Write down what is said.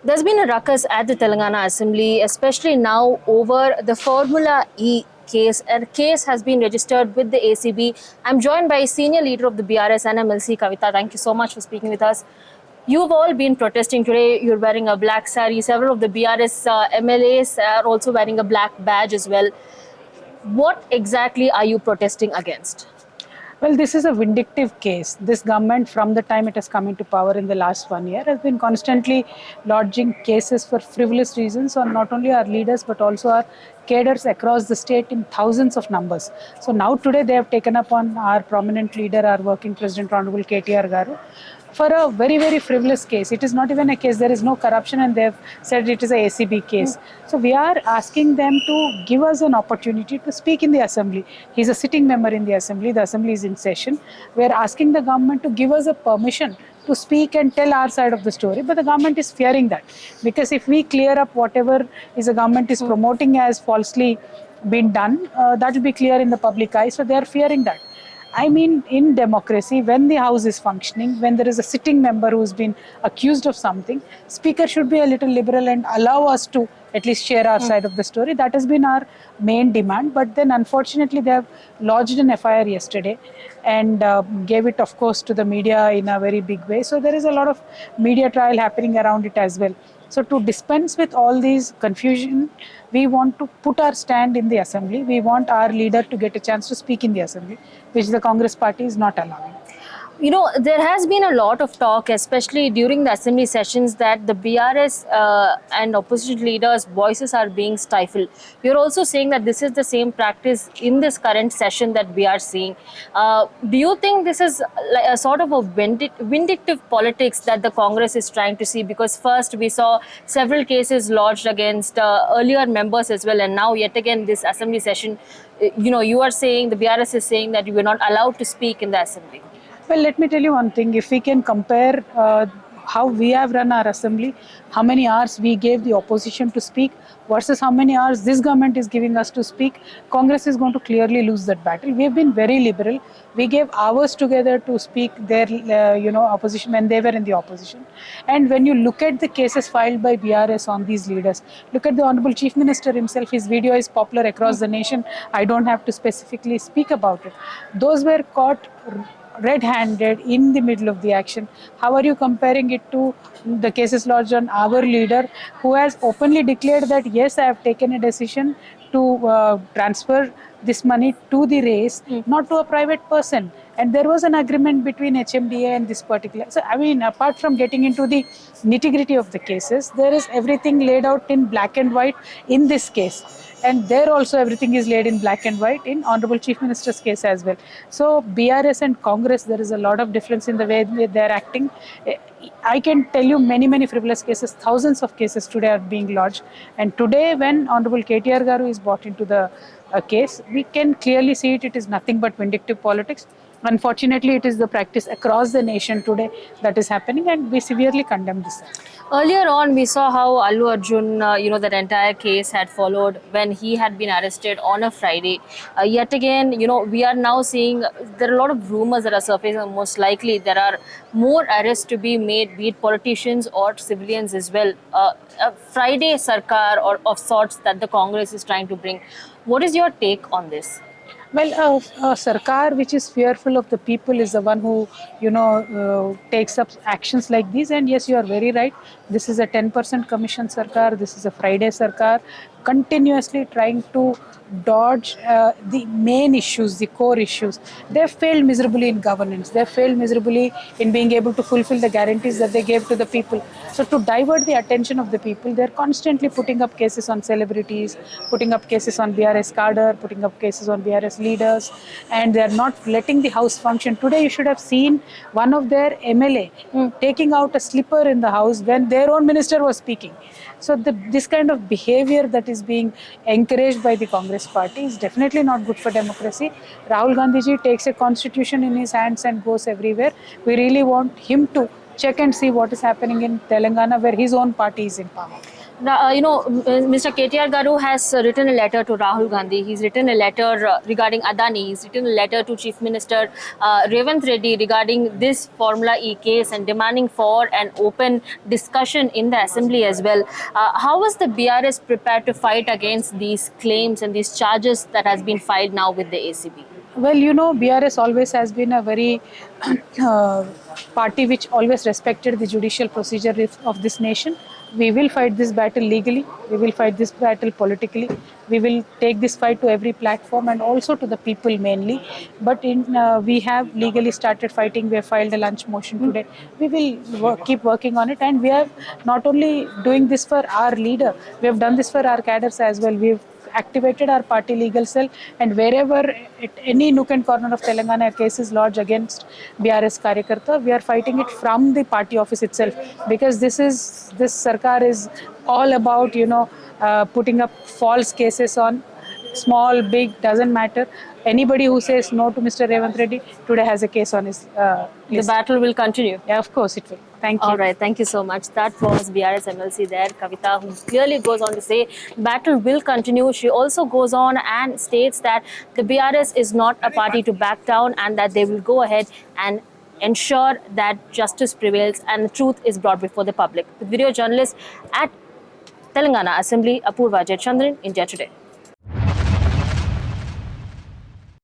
There's been a ruckus at the Telangana Assembly, especially now over the Formula E case. A case has been registered with the ACB. I'm joined by senior leader of the BRS, NMLC, Kavita. Thank you so much for speaking with us. You've all been protesting today. You're wearing a black sari. Several of the BRS MLAs are also wearing a black badge as well. What exactly are you protesting against? Well, this is a vindictive case. This government, from the time it has come into power in the last 1 year, has been constantly lodging cases for frivolous reasons on not only our leaders but also our cadres across the state in thousands of numbers. So now today they have taken up on our prominent leader, our working president, Honorable KTR Garu, for a very, very frivolous case. It is not even a case, there is no corruption, and they have said it is a ACB case. So we are asking them to give us an opportunity to speak in the assembly. He is a sitting member in the assembly is in session. We are asking the government to give us a permission to speak and tell our side of the story, but the government is fearing that, because if we clear up whatever is the government is promoting as falsely been done, that will be clear in the public eye. So they are fearing that. I mean, in democracy, when the house is functioning, when there is a sitting member who's been accused of something, speaker should be a little liberal and allow us to at least share our side of the story. That has been our main demand. But then, unfortunately, they have lodged an FIR yesterday and gave it, of course, to the media in a very big way. So there is a lot of media trial happening around it as well. So to dispense with all these confusion, we want to put our stand in the assembly. We want our leader to get a chance to speak in the assembly, which the Congress party is not allowing. You know, there has been a lot of talk, especially during the assembly sessions, that the BRS and opposition leaders' voices are being stifled. You're also saying that this is the same practice in this current session that we are seeing. Do you think this is like a sort of a vindictive politics that the Congress is trying to see? Because first we saw several cases lodged against earlier members as well, and now yet again this assembly session, you are saying, the BRS is saying that you were not allowed to speak in the assembly. Well, let me tell you one thing. If we can compare how we have run our assembly, how many hours we gave the opposition to speak versus how many hours this government is giving us to speak, Congress is going to clearly lose that battle. We have been very liberal. We gave hours together to speak their, opposition when they were in the opposition. And when you look at the cases filed by BRS on these leaders, look at the Honorable Chief Minister himself. His video is popular across the nation. I don't have to specifically speak about it. Those were caught red-handed in the middle of the action. How are you comparing it to the cases lodged on our leader, who has openly declared that yes, I have taken a decision to transfer this money to the race, not to a private person. And there was an agreement between HMDA and this particular. So, I mean, apart from getting into the nitty-gritty of the cases, there is everything laid out in black and white in this case. And there also everything is laid in black and white in Honorable Chief Minister's case as well. So BRS and Congress, there is a lot of difference in the way they are acting. I can tell you many frivolous cases, thousands of cases today are being lodged. And today when Honorable KTR Garu is brought into the case, we can clearly see it is nothing but vindictive politics. Unfortunately, it is the practice across the nation today that is happening, and we severely condemn this. Earlier on, we saw how Allu Arjun, that entire case had followed when he had been arrested on a Friday. Yet again, we are now seeing there are a lot of rumors that are surfacing. Most likely, there are more arrests to be made, be it politicians or civilians as well. A Friday Sarkar or of sorts that the Congress is trying to bring. What is your take on this? Well, a sarkar which is fearful of the people is the one who, takes up actions like these. And yes, you are very right. This is a 10% commission sarkar. This is a Friday sarkar, continuously trying to dodge the main issues, the core issues. They have failed miserably in governance. They have failed miserably in being able to fulfill the guarantees that they gave to the people. So to divert the attention of the people, they are constantly putting up cases on celebrities, putting up cases on BRS cadre, putting up cases on BRS leaders, and they are not letting the house function. Today you should have seen one of their MLA taking out a slipper in the house when their own minister was speaking. So this kind of behavior that is being encouraged by the Congress party is definitely not good for democracy. Rahul Gandhi ji takes a constitution in his hands and goes everywhere. We really want him to check and see what is happening in Telangana, where his own party is in power. Mr. KTR Garu has written a letter to Rahul Gandhi. He's written a letter regarding Adani. He's written a letter to Chief Minister Revanth Reddy regarding this Formula E case and demanding for an open discussion in the assembly as well. How is the BRS prepared to fight against these claims and these charges that has been filed now with the ACB? Well, you know, BRS always has been a very party which always respected the judicial procedure of this nation. We will fight this battle legally. We will fight this battle politically. We will take this fight to every platform and also to the people mainly. But we have legally started fighting. We have filed a lunch motion today. We will keep working on it, and we are not only doing this for our leader. We have done this for our cadres as well. We've activated our party legal cell, and wherever at any nook and corner of Telangana a case is lodged against BRS Karyakarta, we are fighting it from the party office itself, because this Sarkar is all about putting up false cases on small, big, doesn't matter. Anybody who says no to Mr. Revanth Reddy today has a case on his The list. battle will continue. Yeah, of course it will. Thank you. All right, thank you so much. That was BRS MLC there, Kavita, who clearly goes on to say battle will continue. She also goes on and states that the BRS is not a party to back down and that they will go ahead and ensure that justice prevails and the truth is brought before the public. With video journalist at Telangana Assembly, Apurva Jayachandran, India Today.